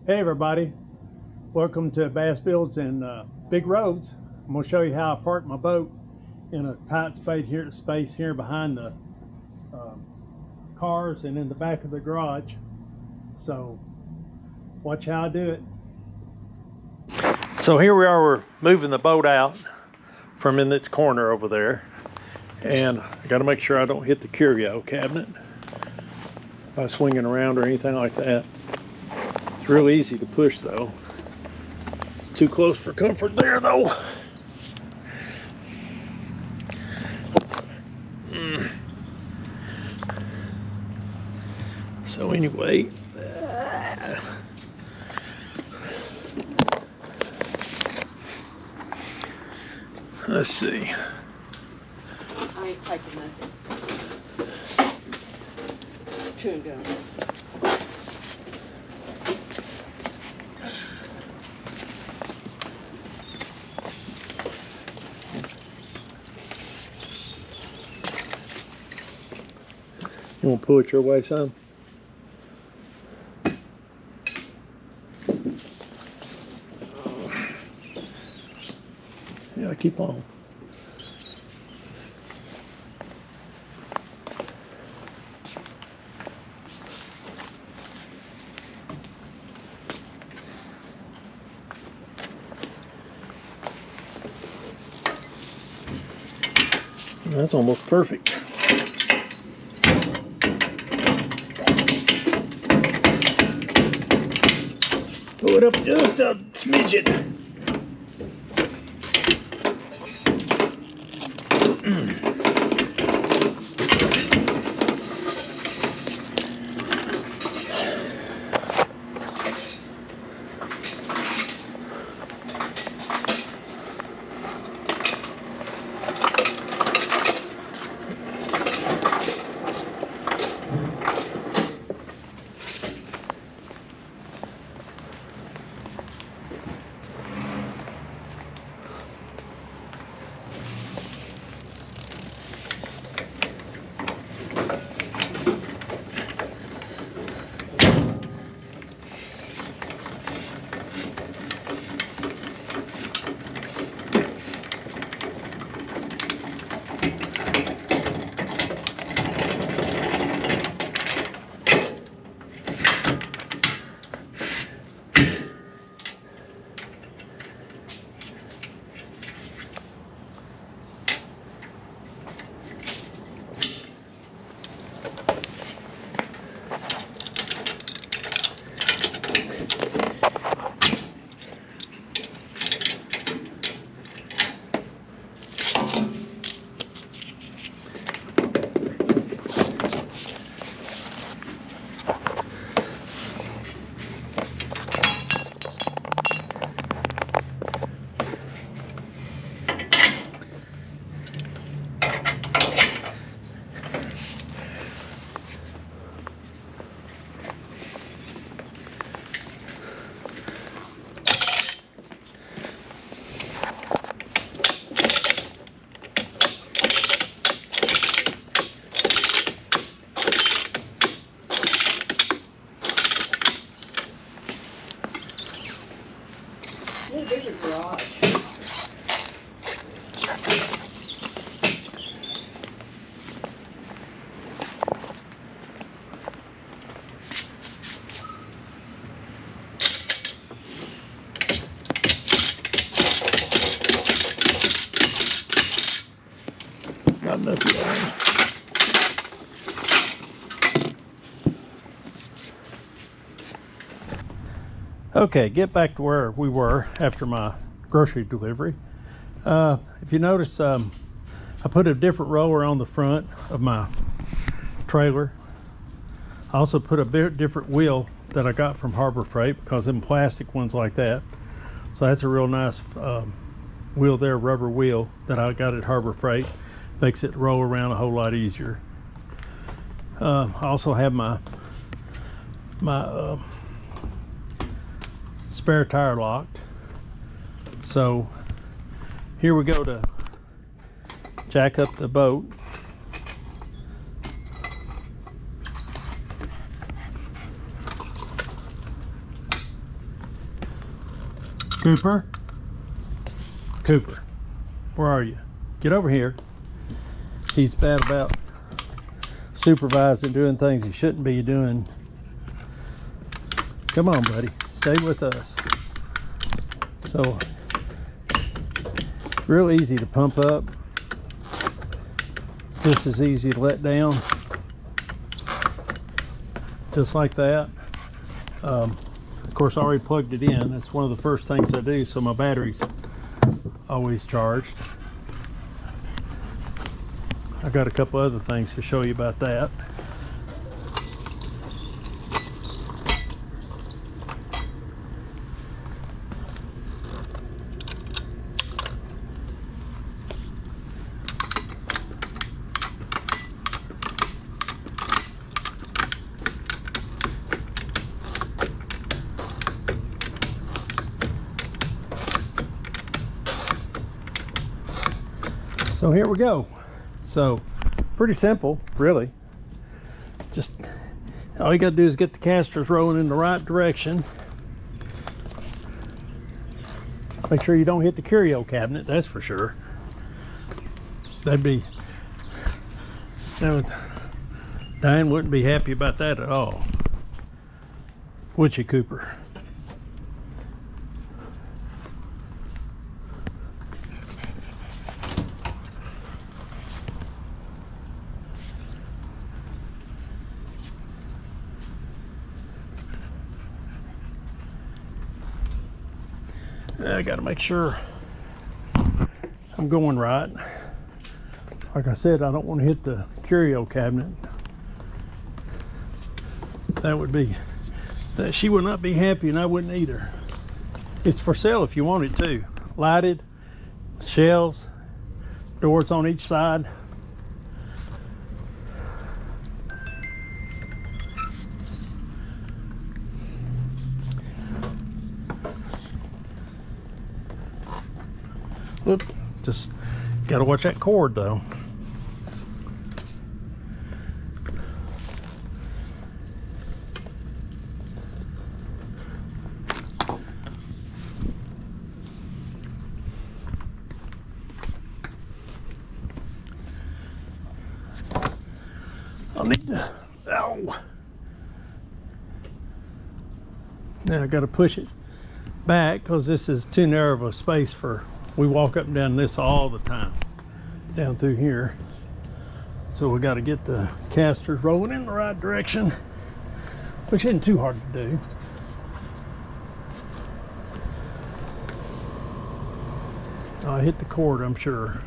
Hey everybody, welcome to Bass Builds and Big Roads. I'm going to show you how I park my boat in a tight space here behind the cars and in the back of the garage. So watch how I do it. So here we are, we're moving the boat out from in this corner over there, and I got to make sure I don't hit the curio cabinet by swinging around or anything like that. It's real easy to push though. It's too close for comfort there though. So anyway, let's see. I ain't taking nothing. Chewing gum. You want to pull it your way, son? Yeah, keep on. That's almost perfect. Pull it up just a smidgen. Need a bigger garage. Not enough yet. Okay, get back to where we were after my grocery delivery. If you notice, I put a different roller on the front of my trailer. I also put a bit different wheel that I got from Harbor Freight, because them plastic ones like that. So that's a real nice wheel there, rubber wheel that I got at Harbor Freight. Makes it roll around a whole lot easier. I also have my spare tire locked. So here we go to jack up the boat. Cooper? Cooper, where are you? Get over here. He's bad about supervising, doing things he shouldn't be doing. Come on, buddy. Stay with us. So, real easy to pump up. Just as easy to let down. Just like that. Of course, I already plugged it in. That's one of the first things I do, so my battery's always charged. I got a couple other things to show you about that. So here we go. So pretty simple, really. Just all you got to do is get the casters rolling in the right direction. Make sure you don't hit the curio cabinet, that's for sure. That'd be, Diane wouldn't be happy about that at all. Would you, Cooper? I gotta make sure I'm going right. Like I said, I don't want to hit the curio cabinet. That would be, that she would not be happy, and I wouldn't either. It's for sale if you want it to. Lighted, shelves, doors on each side. Whoop, just gotta watch that cord though. I'll need to, ow. Now I gotta push it back because this is too narrow of a space for, we walk up and down this all the time, down through here. So we got to get the casters rolling in the right direction, which isn't too hard to do. I hit the cord, I'm sure.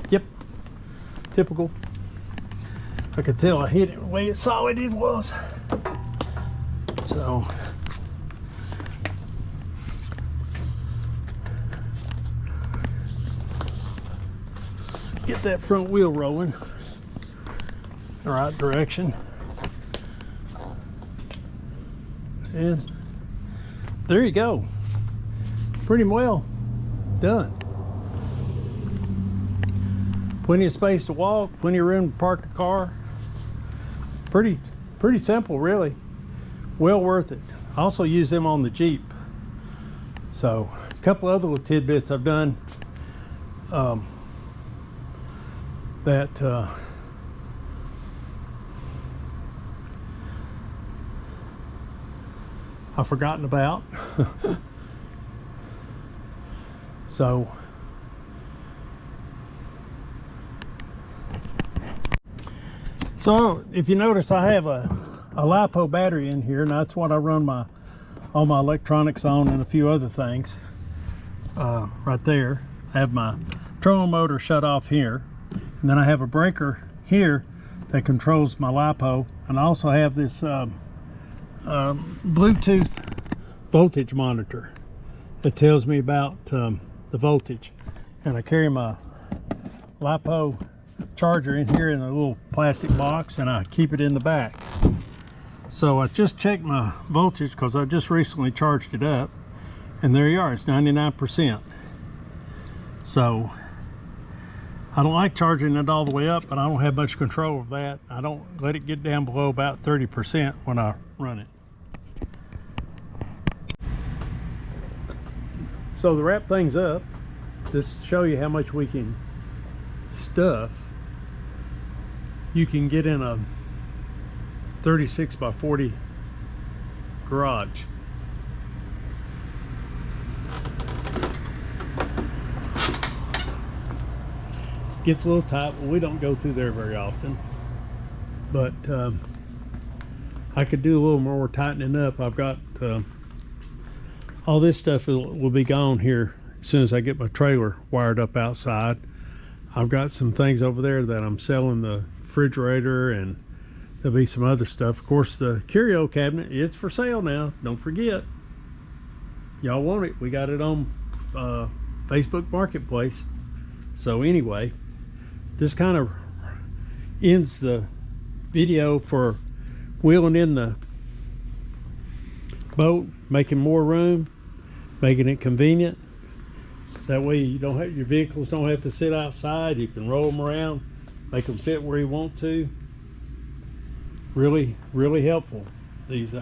Yep, typical. I could tell I hit it the way solid it was. So get that front wheel rolling in the right direction. And there you go. Pretty well done. Plenty of space to walk, plenty of room to park the car. Pretty simple, really. Well worth it. I also use them on the Jeep. So a couple other little tidbits I've done that I've forgotten about. So if you notice, I have a LiPo battery in here, and that's what I run all my electronics on and a few other things. Right there, I have my trolling motor shut off here, and then I have a breaker here that controls my LiPo, and I also have this Bluetooth voltage monitor that tells me about the voltage, and I carry my LiPo charger in here in a little plastic box, and I keep it in the back. So I just checked my voltage because I just recently charged it up, and there you are, it's 99%. So I don't like charging it all the way up, but I don't have much control of that. I don't let it get down below about 30% when I run it. So to wrap things up, just to show you how much we can stuff, you can get in a 36 by 40 garage. Gets a little tight, but we don't go through there very often. But I could do a little more tightening up. I've got all this stuff will be gone here as soon as I get my trailer wired up outside. I've got some things over there that I'm selling, the refrigerator, and there'll be some other stuff. Of course, the curio cabinet, it's for sale now. Don't forget. Y'all want it. We got it on Facebook Marketplace. So anyway, this kind of ends the video for wheeling in the boat, making more room, making it convenient. That way you don't have, your vehicles don't have to sit outside. You can roll them around, make them fit where you want to. Really, really helpful. These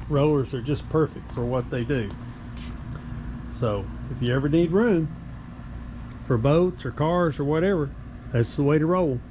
rollers are just perfect for what they do. So if you ever need room for boats or cars or whatever, that's the way to roll.